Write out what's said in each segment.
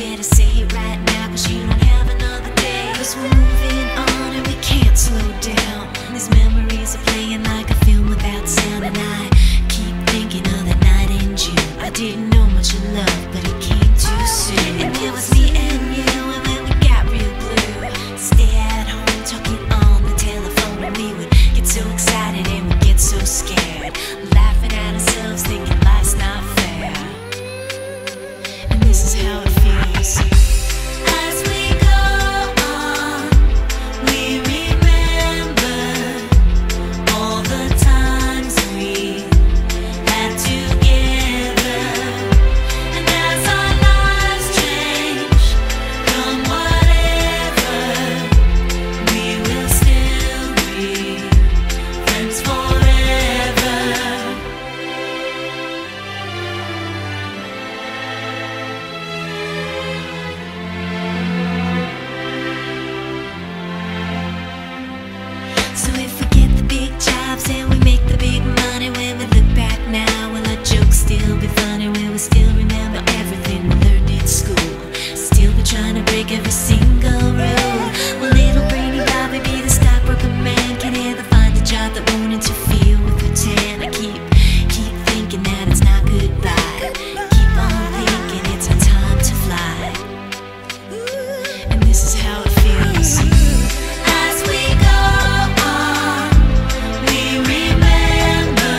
better say it right now, cause you don't have another day. Cause we're moving on and we can't slow down. These memories are playing like a film without sound. And I keep thinking of that night in June. I didn't know much of love, but it came too soon. And it was me and you, and when we got real blue, stay at home talking on the telephone. And we would get so excited and we'd get so scared, laughing at ourselves, thinking life's not fair. And this is how it feels. As we go on, we remember all the times we had together. And as our lives change, come whatever, we will still be friends forever. So if we get the big jobs and we make the big money, when we look back now, will our jokes still be funny? Will we still remember everything we learned in school? Still be trying to break every single rule? Will little brainy Bobby be the stockbroker man? Can he ever find a job that won't interfere with her tan? I keep thinking that it's not goodbye. Keep on thinking it's our time to fly. And this is how it feels. As we go on, we remember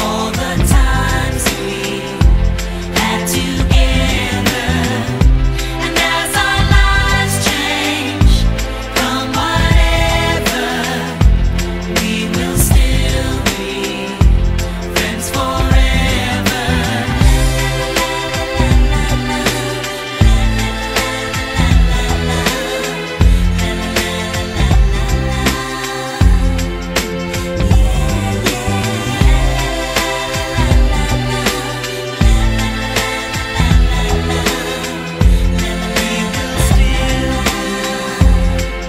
all the times we had together. And as our lives change, come whatever, we will still be friends forever.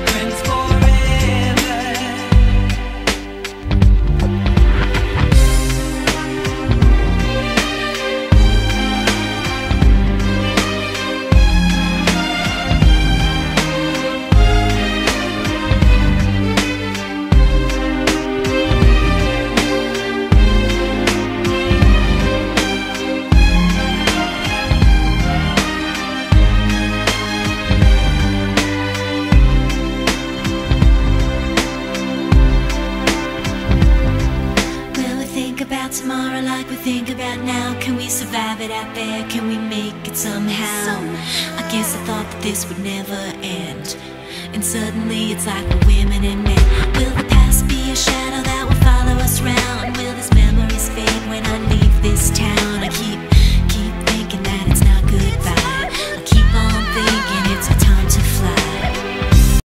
Friends forever. Will we think about tomorrow like we think about now? Can we survive it out there? Can we make it somehow? I guess I thought that this would never end, and suddenly it's like we're women and men. Will the past be a shadow that will follow us round? Will this